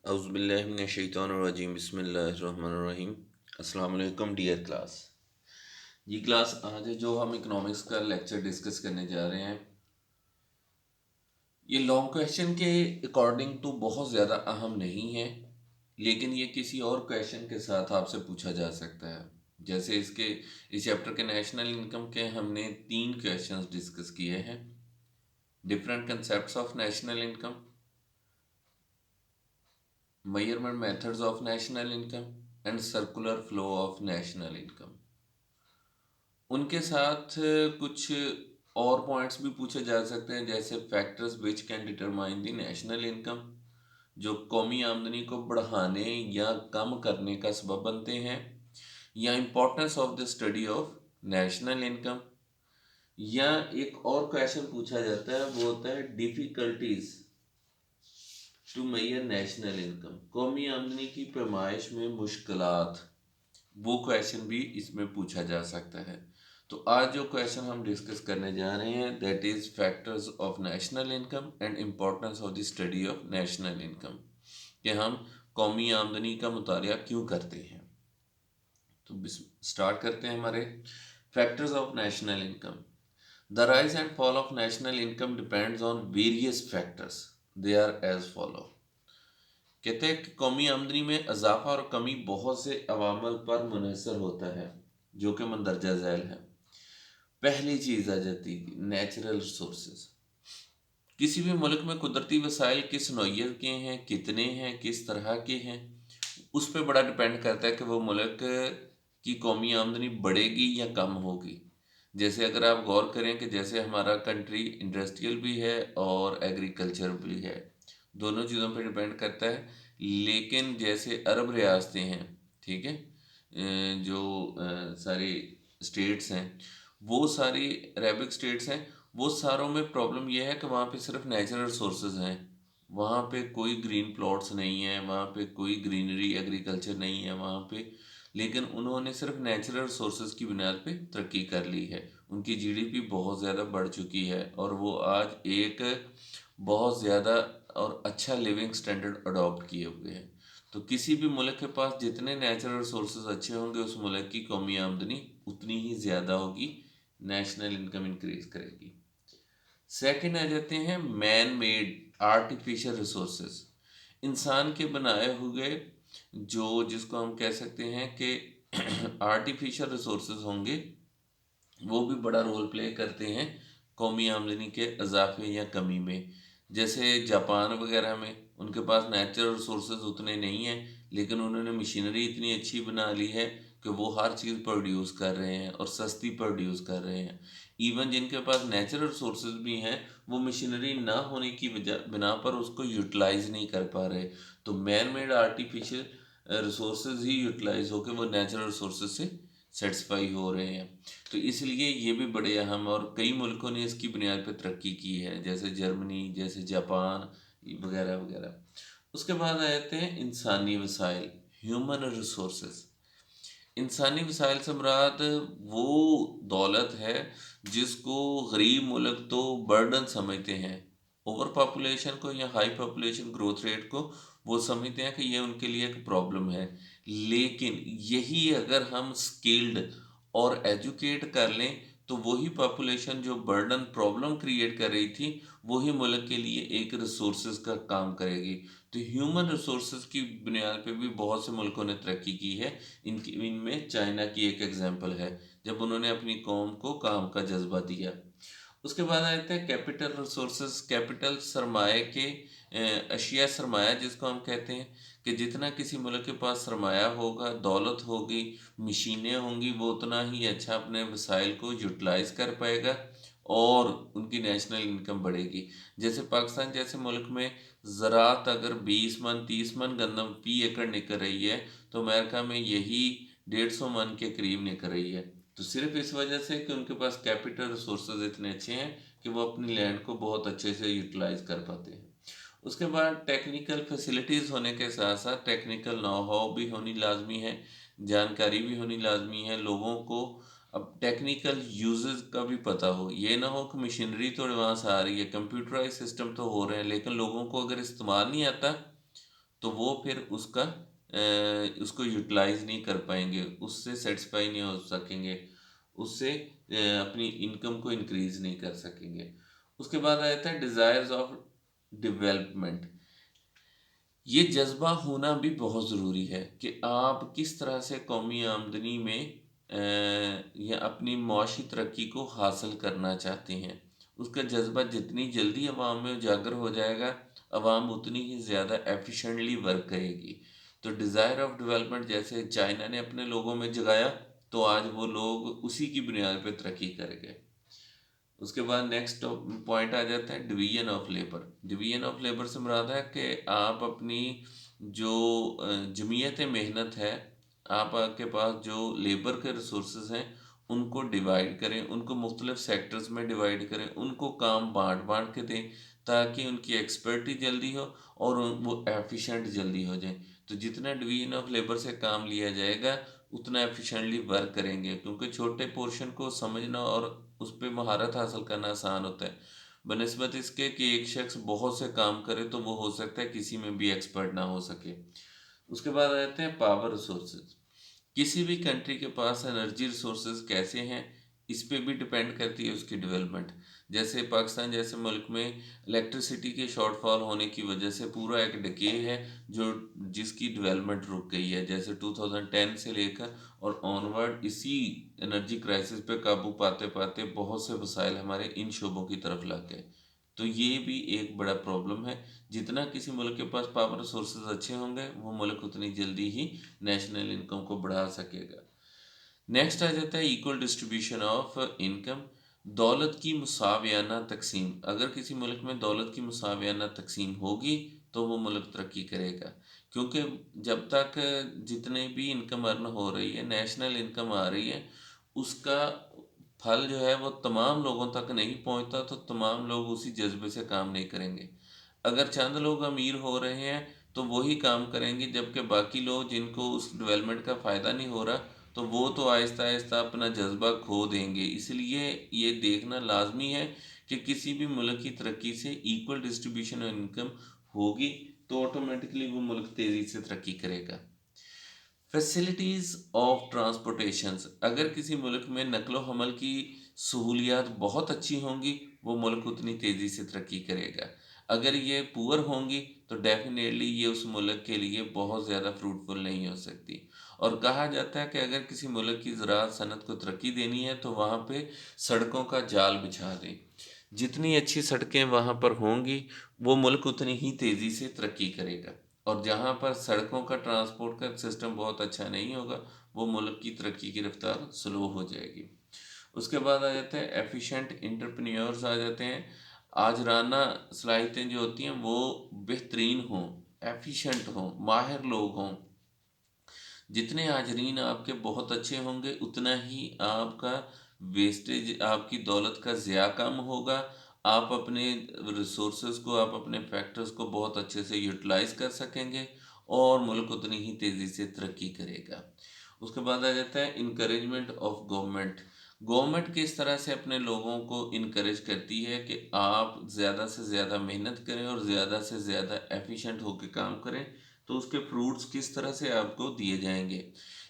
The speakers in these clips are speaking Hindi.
औज़ुबिल्लाहिमिनश्शैतानिर्रजीम बिस्मिल्लाहिर्रहमानिर्रहीम। अस्सलाम वालेकुम डियर क्लास। जी क्लास, आज जो हम इकोनॉमिक्स का लेक्चर डिस्कस करने जा रहे हैं, ये लॉन्ग क्वेश्चन के अकॉर्डिंग तो बहुत ज़्यादा अहम नहीं है, लेकिन ये किसी और क्वेश्चन के साथ आपसे पूछा जा सकता है। जैसे इस चैप्टर के नेशनल इनकम के हमने 3 क्वेश्चंस डिस्कस किए हैं। Different concepts of national income, measurement methods of national income and circular flow of national income. उनके साथ कुछ और पॉइंट्स भी पूछे जा सकते हैं, जैसे factors which can determine the national income, जो कौमी आमदनी को बढ़ाने या कम करने का सबब बनते हैं, या importance of the study of national income, या एक और क्वेश्चन पूछा जाता है, वो होता है difficulties to measure national income, कौमी आमदनी की पैमाइश में मुश्किलात। वो क्वेश्चन भी इसमें पूछा जा सकता है। तो आज जो क्वेश्चन हम डिस्कस करने जा रहे हैं, that is factors of national income and importance of the study of national income, कि हम कौमी आमदनी का मुतालिया क्यों करते हैं। तो स्टार्ट करते हैं हमारे factors of national income. The rise and fall of national income depends on various factors, they are as follow. कहते हैं कि कौमी आमदनी में इजाफा और कमी बहुत से अवामल पर मुनहसर होता है, जो कि मंदरजा झैल है। पहली चीज़ आ जाती है नेचुरल रिसोर्सेज। किसी भी मुल्क में कुदरती वसाइल किस नौइयत के हैं, कितने हैं, किस तरह के हैं, उस पर बड़ा डिपेंड करता है कि वो मुल्क की कौमी आमदनी बढ़ेगी या कम होगी। जैसे अगर आप गौर करें कि जैसे हमारा कंट्री इंडस्ट्रियल भी है और एग्रीकल्चर भी है, दोनों चीज़ों पर डिपेंड करता है। लेकिन जैसे अरब रियासतें हैं, ठीक है, जो सारी स्टेट्स हैं, वो सारी अरेबिक स्टेट्स हैं, वो सारों में प्रॉब्लम यह है कि वहाँ पे सिर्फ नेचुरल रिसोर्सेज हैं, वहाँ पे कोई ग्रीन प्लॉट्स नहीं है, वहाँ पे कोई ग्रीनरी एग्रीकल्चर नहीं है वहाँ पे। लेकिन उन्होंने सिर्फ नेचुरल रिसोर्सेज की बुनियाद पे तरक्की कर ली है। उनकी जीडीपी बहुत ज़्यादा बढ़ चुकी है और वो आज एक बहुत ज़्यादा और अच्छा लिविंग स्टैंडर्ड अडॉप्ट किए हुए हैं। तो किसी भी मुल्क के पास जितने नेचुरल रिसोर्सेज अच्छे होंगे, उस मुल्क की कौमी आमदनी उतनी ही ज़्यादा होगी, नेशनल इनकम इंक्रीज करेगी। सेकंड आ जाते हैं मैन मेड आर्टिफिशियल रिसोर्सेज, इंसान के बनाए हुए, जो जिसको हम कह सकते हैं कि आर्टिफिशियल रिसोर्सेज होंगे, वो भी बड़ा रोल प्ले करते हैं कौमी आमदनी के इजाफे या कमी में। जैसे जापान वगैरह में उनके पास नेचुरल रिसोर्सेज उतने नहीं हैं, लेकिन उन्होंने मशीनरी इतनी अच्छी बना ली है कि वो हर चीज़ प्रोड्यूस कर रहे हैं और सस्ती प्रोड्यूस कर रहे हैं। इवन जिनके पास नेचुरल रिसोर्सेज भी हैं, वो मशीनरी ना होने की वजह बिना पर उसको यूटिलाइज नहीं कर पा रहे। तो मैन मेड आर्टिफिशियल रिसोर्सेज ही यूटिलाइज होकर वो नेचुरल रिसोर्सेज से सेटिस्फाई हो रहे हैं। तो इसलिए ये भी बड़े अहम, और कई मुल्कों ने इसकी बुनियाद पर तरक्की की है, जैसे जर्मनी, जैसे जापान वगैरह वगैरह। उसके बाद आ जाते हैं इंसानी वसाइल, ह्यूमन रिसोर्सेज। इंसानी वसाइल से मुराद वो दौलत है जिसको गरीब मुल्क तो बर्डन समझते हैं। ओवर पॉपुलेशन को या हाई पॉपुलेशन ग्रोथ रेट को वो समझते हैं कि ये उनके लिए एक प्रॉब्लम है। लेकिन यही अगर हम स्किल्ड और एजुकेट कर लें, तो वही पॉपुलेशन जो बर्डन प्रॉब्लम क्रिएट कर रही थी, वही मुल्क के लिए एक रिसोर्सेज का काम करेगी। तो ह्यूमन रिसोर्सेज की बुनियाद पे भी बहुत से मुल्कों ने तरक्की की है। इनमें चाइना की एक एग्जांपल है, जब उन्होंने अपनी कौम को काम का जज्बा दिया। उसके बाद आते हैं कैपिटल रिसोर्सेज। कैपिटल सरमाए के अशिया सरमाया जिसको हम कहते हैं, कि जितना किसी मुल्क के पास सरमाया होगा, दौलत होगी, मशीनें होंगी, वो उतना ही अच्छा अपने वसाइल को यूटिलाइज कर पाएगा और उनकी नेशनल इनकम बढ़ेगी। जैसे पाकिस्तान जैसे मुल्क में ज़रात अगर 20 मन 30 मन गंदम फी एकड़ निकल रही है, तो अमेरिका में यही 150 मन के करीब निकल रही है। तो सिर्फ इस वजह से कि उनके पास कैपिटल रिसोर्सेज इतने अच्छे हैं कि वो अपनी लैंड को बहुत अच्छे से यूटिलाइज कर पाते हैं। उसके बाद टेक्निकल फैसिलिटीज़ होने के साथ साथ टेक्निकल नो हाउ भी होनी लाजमी है, जानकारी भी होनी लाजमी है लोगों को। अब टेक्निकल यूजेस का भी पता हो, ये ना हो कि मशीनरी तो एडवांस आ रही है, कंप्यूटराइज सिस्टम तो हो रहे हैं, लेकिन लोगों को अगर इस्तेमाल नहीं आता, तो वो फिर उसको यूटिलाइज नहीं कर पाएंगे, उससे सेटिस्फाई नहीं हो सकेंगे, उससे अपनी इनकम को इंक्रीज नहीं कर सकेंगे। उसके बाद आ जाता है डिज़ायर्स ऑफ डेवलपमेंट। ये जज्बा होना भी बहुत ज़रूरी है कि आप किस तरह से कौमी आमदनी में या अपनी मुआशी तरक्की को हासिल करना चाहते हैं। उसका जज्बा जितनी जल्दी अवाम में उजागर हो जाएगा, अवाम उतनी ही ज़्यादा एफिशिएंटली वर्क करेगी। तो डिज़ायर ऑफ डेवलपमेंट जैसे चाइना ने अपने लोगों में जगाया, तो आज वो लोग उसी की बुनियाद पर तरक्की कर गए। उसके बाद नेक्स्ट पॉइंट आ जाता है division of labour. Division of labour से मुराद है कि आप अपनी जो जमीयत मेहनत है, आपके पास जो लेबर के रिसोर्सेज हैं, उनको डिवाइड करें, उनको मुख्तलिफ सेक्टर्स में डिवाइड करें, उनको काम बांट बांट के दें, ताकि उनकी एक्सपर्टी जल्दी हो और वो एफिशिएंट जल्दी हो जाए। तो जितना डिवीजन ऑफ लेबर से काम लिया जाएगा, उतना एफिशिएंटली वर्क करेंगे, क्योंकि छोटे पोर्शन को समझना और उस पर महारत हासिल करना आसान होता है, बनस्बत इसके कि एक शख्स बहुत से काम करे तो वो हो सकता है किसी में भी एक्सपर्ट ना हो सके। उसके बाद आ जाते हैं पावर रिसोर्सेज। किसी भी कंट्री के पास एनर्जी रिसोर्सेज कैसे हैं, इस पे भी डिपेंड करती है उसकी डेवलपमेंट। जैसे पाकिस्तान जैसे मुल्क में इलेक्ट्रिसिटी के शॉर्टफॉल होने की वजह से पूरा एक डके है जो जिसकी डेवलपमेंट रुक गई है। जैसे 2010 से लेकर और ऑनवर्ड इसी एनर्जी क्राइसिस पे काबू पाते पाते बहुत से वसाइल हमारे इन शोबों की तरफ लग गए। तो ये भी एक बड़ा प्रॉब्लम है। जितना किसी मुल्क के पास पावर सोर्सेज अच्छे होंगे, वो मुल्क उतनी जल्दी ही नेशनल इनकम को बढ़ा सकेगा। नेक्स्ट आ जाता है इक्वल डिस्ट्रीब्यूशन ऑफ इनकम। दौलत की मुसावियाना तकसीम। अगर किसी मुल्क में दौलत की मुसावियाना तकसीम होगी, तो वो मुल्क तरक्की करेगा। क्योंकि जब तक जितने भी इनकम अर्न हो रही है, नेशनल इनकम आ रही है, उसका फल जो है वो तमाम लोगों तक नहीं पहुंचता, तो तमाम लोग उसी जज्बे से काम नहीं करेंगे। अगर चंद लोग अमीर हो रहे हैं तो वही काम करेंगे, जबकि बाकी लोग जिनको उस डेवलपमेंट का फ़ायदा नहीं हो रहा, तो वो तो आहिस्ता आहिस्ता अपना जज्बा खो देंगे। इसलिए ये देखना लाजमी है कि किसी भी मुल्क की तरक्की से इक्वल डिस्ट्रीब्यूशन ऑफ इनकम होगी, तो ऑटोमेटिकली वो मुल्क तेज़ी से तरक्की करेगा। Facilities of transportations. अगर किसी मुल्क में नकलो हमल की सहूलियात बहुत अच्छी होंगी, वो मुल्क उतनी तेज़ी से तरक्की करेगा। अगर ये पुअर होंगी, तो डेफिनेटली ये उस मुल्क के लिए बहुत ज़्यादा फ्रूटफुल नहीं हो सकती। और कहा जाता है कि अगर किसी मुल्क की ज़राअत सनत को तरक्की देनी है, तो वहाँ पे सड़कों का जाल बिछा दें। जितनी अच्छी सड़कें वहाँ पर होंगी, वो मुल्क उतनी ही तेज़ी से तरक्की करेगा। और जहाँ पर सड़कों का ट्रांसपोर्ट का सिस्टम बहुत अच्छा नहीं होगा, वो मुल्क की तरक्की की रफ्तार स्लो हो जाएगी। उसके बाद आ जाते हैं एफिशिएंट एंटरप्रेन्योर्स आ जाते हैं। आजराना सलाहियतें जो होती हैं वो बेहतरीन हों, एफिशिएंट हों, माहिर लोग हों। जितने हाजरीन आपके बहुत अच्छे होंगे, उतना ही आपका वेस्टेज, आपकी दौलत का ज़िया कम होगा। आप अपने रिसोर्सेज को, आप अपने फैक्टर्स को बहुत अच्छे से यूटिलाइज कर सकेंगे और मुल्क उतनी ही तेज़ी से तरक्की करेगा। उसके बाद आ जाता है इनकरेजमेंट ऑफ गवर्नमेंट। गवर्नमेंट किस तरह से अपने लोगों को इनकरेज करती है कि आप ज़्यादा से ज़्यादा मेहनत करें और ज़्यादा से ज़्यादा एफिशिएंट होकर काम करें, तो उसके फ्रूट्स किस तरह से आपको दिए जाएंगे।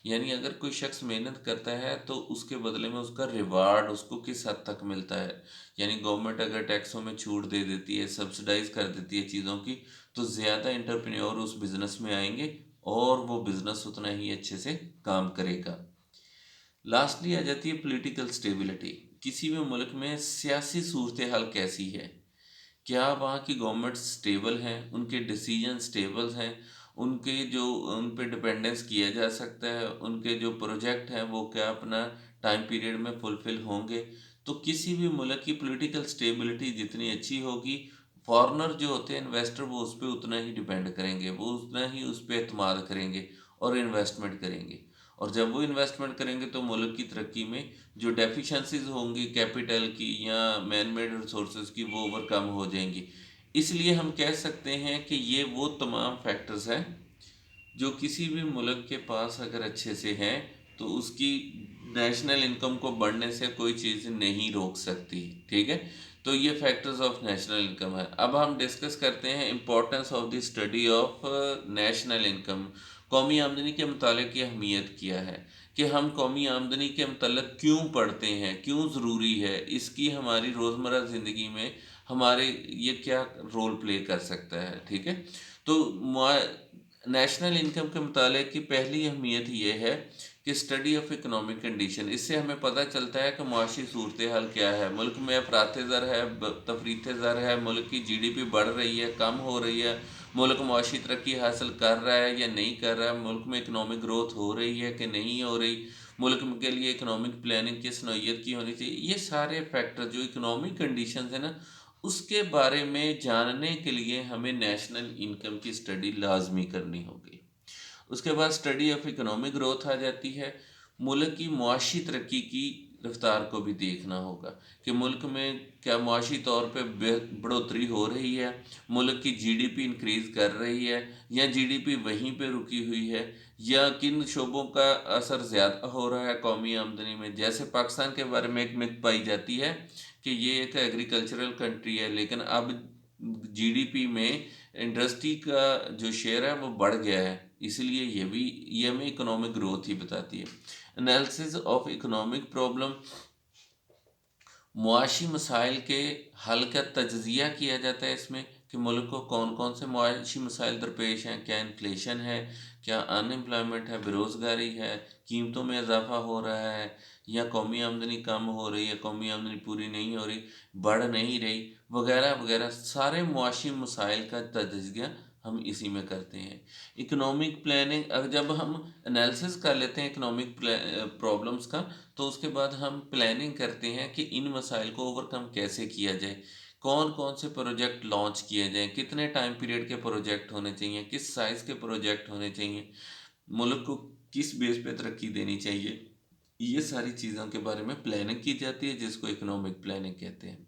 यानी अगर कोई शख्स मेहनत करता है, तो उसके बदले में उसका रिवार्ड उसको किस हद तक मिलता है। यानी गवर्नमेंट अगर टैक्सों में छूट दे देती है, सब्सिडाइज कर देती है चीज़ों की, तो ज़्यादा एंटरप्रेन्योर उस बिज़नेस में आएंगे और वो बिज़नेस उतना ही अच्छे से काम करेगा। लास्टली आ जाती है पॉलिटिकल स्टेबिलिटी। किसी भी मुल्क में सियासी सूरत हाल कैसी है, क्या वहाँ की गवर्नमेंट स्टेबल हैं, उनके डिसीजन स्टेबल हैं, उनके जो उन पे डिपेंडेंस किया जा सकता है, उनके जो प्रोजेक्ट हैं वो क्या अपना टाइम पीरियड में फुलफ़िल होंगे। तो किसी भी मुल्क की पॉलिटिकल स्टेबिलिटी जितनी अच्छी होगी, फॉरेनर जो होते हैं इन्वेस्टर, वो उस पर उतना ही डिपेंड करेंगे, वो उतना ही उस पर एतमाद करेंगे और इन्वेस्टमेंट करेंगे। और जब वो इन्वेस्टमेंट करेंगे, तो मुल्क की तरक्की में जो डेफिशिएंसीज होंगी कैपिटल की या मैन मेड रिसोर्सेज की, वो ओवरकम हो जाएंगी। इसलिए हम कह सकते हैं कि ये वो तमाम फैक्टर्स हैं जो किसी भी मुल्क के पास अगर अच्छे से हैं, तो उसकी नेशनल इनकम को बढ़ने से कोई चीज़ नहीं रोक सकती। ठीक है। तो ये फैक्टर्स ऑफ नेशनल इनकम है। अब हम डिस्कस करते हैं importance of the study of national income. कौमी आमदनी के मतलब की अहमियत क्या है, कि हम कौमी आमदनी के मतलब क्यों पढ़ते हैं, क्यों ज़रूरी है, इसकी हमारी रोज़मर्रा ज़िंदगी में हमारे ये क्या रोल प्ले कर सकता है। ठीक है, तो नेशनल इनकम के मुतालिक की पहली अहमियत ये है कि स्टडी ऑफ इकोनॉमिक कंडीशन, इससे हमें पता चलता है कि मुआशी सूरत हाल क्या है, मुल्क में अफरात ज़र है, तफरीत ज़र है, मुल्क की GDP बढ़ रही है, कम हो रही है, मुल्क मुआशी तरक्की हासिल कर रहा है या नहीं कर रहा है, मुल्क में इकनॉमिक ग्रोथ हो रही है कि नहीं हो रही, मुल्क के लिए इकनॉमिक प्लानिंग किस नौइयत की होनी चाहिए। ये सारे फैक्टर जो इकनॉमिक कंडीशन है ना, उसके बारे में जानने के लिए हमें नेशनल इनकम की स्टडी लाजमी करनी होगी। उसके बाद स्टडी ऑफ इकोनॉमिक ग्रोथ आ जाती है। मुल्क की मुआशी तरक्की की रफ्तार को भी देखना होगा कि मुल्क में क्या मुआशी तौर पे बढ़ोतरी हो रही है, मुल्क की GDP इंक्रीज़ कर रही है या GDP वहीं पे रुकी हुई है, या किन शोबों का असर ज़्यादा हो रहा है कौमी आमदनी में। जैसे पाकिस्तान के बारे में एक मिथ पाई जाती है कि ये एक एग्रीकल्चरल कंट्री है, लेकिन अब GDP में इंडस्ट्री का जो शेयर है वो बढ़ गया है, इसलिए ये हमें इकोनॉमिक ग्रोथ ही बताती है। एनालिसिस ऑफ इकोनॉमिक प्रॉब्लम, मुआशी मसाइल के हल का तज्ज़िया किया जाता है इसमें कि मुल्क को कौन कौन से मुआशी मसाइल दरपेश हैं, क्या इन्फ्लेशन है, क्या अनएम्प्लॉयमेंट है, बेरोज़गारी है, कीमतों में इजाफ़ा हो रहा है, या कौमी आमदनी कम हो रही है, कौमी आमदनी पूरी नहीं हो रही, बढ़ नहीं रही, वगैरह वगैरह सारे मुआशी मसाइल का तज्ज़िया हम इसी में करते हैं। इकोनॉमिक प्लानिंग, जब हम एनालिसिस कर लेते हैं इकोनॉमिक प्रॉब्लम्स का, तो उसके बाद हम प्लानिंग करते हैं कि इन मसाइल को ओवरकम कैसे किया जाए, कौन कौन से प्रोजेक्ट लॉन्च किए जाएँ, कितने टाइम पीरियड के प्रोजेक्ट होने चाहिए, किस साइज़ के प्रोजेक्ट होने चाहिए, मुल्क को किस बेस पे तरक्की देनी चाहिए। ये सारी चीज़ों के बारे में प्लानिंग की जाती है, जिसको इकोनॉमिक प्लानिंग कहते हैं।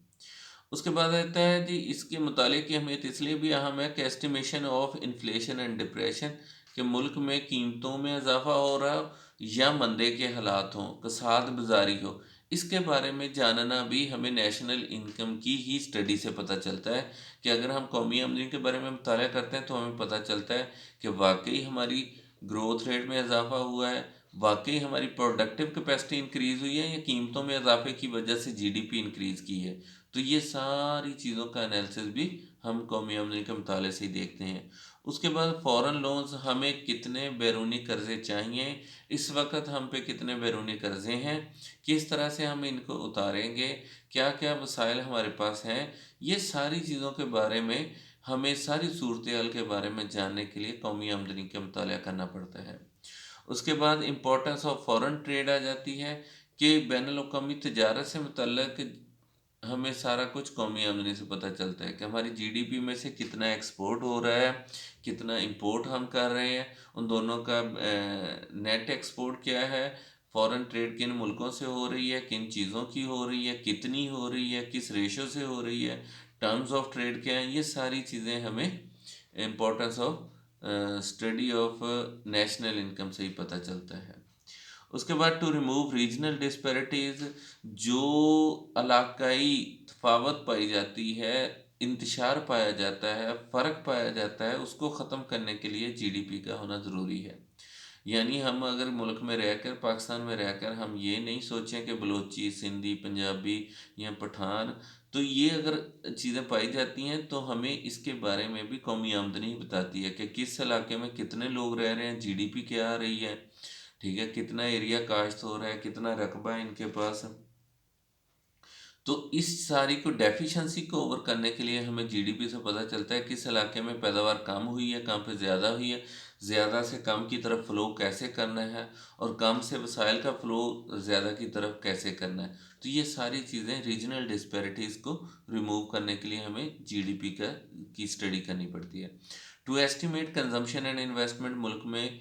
उसके बाद आता है जी, इसके मुतालिक की अहमियत इसलिए भी अहम है कि estimation of inflation and depression, कि मुल्क में कीमतों में इजाफा हो रहा हो या मंदे के हालात हों, कसाद बाजारी हो, इसके बारे में जानना भी हमें नेशनल इनकम की ही स्टडी से पता चलता है। कि अगर हम कौमी आमदनी के बारे में मुताला करते हैं तो हमें पता चलता है कि वाकई हमारी ग्रोथ रेट में इजाफा हुआ है, वाकई हमारी प्रोडक्टिव कैपेसिटी इंक्रीज़ हुई है, या कीमतों में इजाफे की वजह से GDP इंक्रीज़ की है। तो ये सारी चीज़ों का एनालिसिस भी हम कौमी आमदनी के मुताले से ही देखते हैं। उसके बाद फ़ॉरेन लोन्स, हमें कितने बैरूनी कर्ज़े चाहिए, इस वक्त हम पे कितने बैरूनी कर्ज़े हैं, किस तरह से हम इनको उतारेंगे, क्या क्या वसाइल हमारे पास हैं, ये सारी चीज़ों के बारे में हमें सारी सूरत हाल के बारे में जानने के लिए कौमी आमदनी का मुताला करना पड़ता है। उसके बाद इम्पोर्टेंस ऑफ फॉरेन ट्रेड आ जाती है कि बैनुल-अक़वामी तजारत से मुतल्लक हमें सारा कुछ कौमी आमदनी से पता चलता है कि हमारी GDP में से कितना एक्सपोर्ट हो रहा है, कितना इंपोर्ट हम कर रहे हैं, उन दोनों का नेट एक्सपोर्ट क्या है, फॉरेन ट्रेड किन मुल्कों से हो रही है, किन चीज़ों की हो रही है, कितनी हो रही है, किस रेशो से हो रही है, टर्म्स ऑफ ट्रेड क्या हैं, ये सारी चीज़ें हमें importance of study of national income से ही पता चलता है। उसके बाद टू रिमूव रीजनल डिस्पैरिटीज़, जो इलाकाई तफावत पाई जाती है, इंतशार पाया जाता है, फ़र्क पाया जाता है, उसको ख़त्म करने के लिए GDP का होना ज़रूरी है। यानी हम अगर मुल्क में रहकर, पाकिस्तान में रहकर हम ये नहीं सोचें कि बलोची, सिंधी, पंजाबी या पठान, तो ये अगर चीज़ें पाई जाती हैं तो हमें इसके बारे में भी कौमी आमदनी बताती है कि किस इलाके में कितने लोग रह रहे हैं, GDP क्या आ रही है, ठीक है, कितना एरिया काश्त हो रहा है, कितना रकबा है इनके पास। तो इस सारी को डेफिशिएंसी को ओवर करने के लिए हमें GDP से पता चलता है किस इलाके में पैदावार कम हुई है, कहाँ पे ज़्यादा हुई है, ज़्यादा से कम की तरफ फ़्लो कैसे करना है, और कम से वसाइल का फ़्लो ज़्यादा की तरफ कैसे करना है। तो ये सारी चीज़ें रीजनल डिस्पैरिटीज़ को रिमूव करने के लिए हमें GDP की स्टडी करनी पड़ती है। To estimate consumption and investment, मुल्क में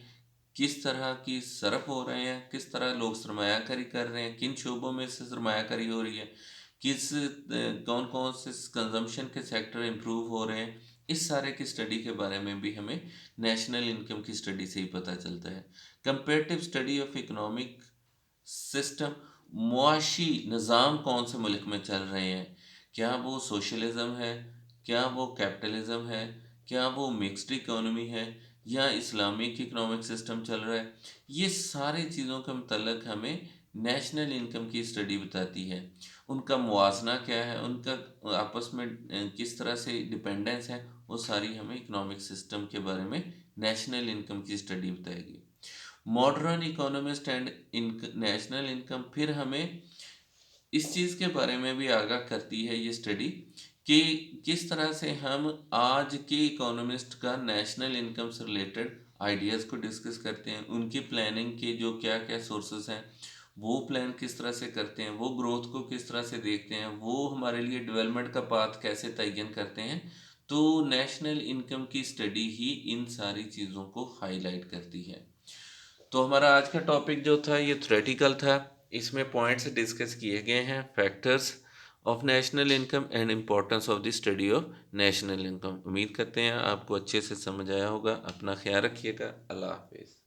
किस तरह की सरफ हो रहे हैं, किस तरह लोग सरमायाकारी कर रहे हैं, किन शोबों में से सरमायाकारी हो रही है, कौन कौन से कंजम्पशन के सेक्टर इम्प्रूव हो रहे हैं, इस सारे की स्टडी के बारे में भी हमें नेशनल इनकम की स्टडी से ही पता चलता है। Comparative study of economic system, मुआशी निज़ाम कौन से मुल्क में चल रहे हैं, क्या वो सोशलिज्म है, क्या वो कैपिटलिज्म है, क्या वो मिक्स्ड इकोनॉमी है, या इस्लामिक इकोनॉमिक सिस्टम चल रहा है। ये सारी चीज़ों के मतलब हमें नेशनल इनकम की स्टडी बताती है। उनका मुवाजना क्या है, उनका आपस में किस तरह से डिपेंडेंस है, वो सारी हमें इकोनॉमिक सिस्टम के बारे में नेशनल इनकम की स्टडी बताएगी। Modern economist and national income फिर हमें इस चीज़ के बारे में भी आगाह करती है ये स्टडी कि किस तरह से हम आज के इकोनॉमिस्ट का नेशनल इनकम से रिलेटेड आइडियाज़ को डिस्कस करते हैं, उनकी प्लानिंग के जो क्या क्या सोर्सेस हैं वो प्लान किस तरह से करते हैं, वो ग्रोथ को किस तरह से देखते हैं, वो हमारे लिए डेवलपमेंट का पाथ कैसे तयन करते हैं। तो नेशनल इनकम की स्टडी ही इन सारी चीज़ों को हाईलाइट करती है। तो हमारा आज का टॉपिक जो था ये थ्योरेटिकल था। इसमें पॉइंट्स डिस्कस किए गए हैं, factors of national income and importance of the study of national income. उम्मीद करते हैं आपको अच्छे से समझ आया होगा। अपना ख्याल रखिएगा। अल्लाह हाफिज़।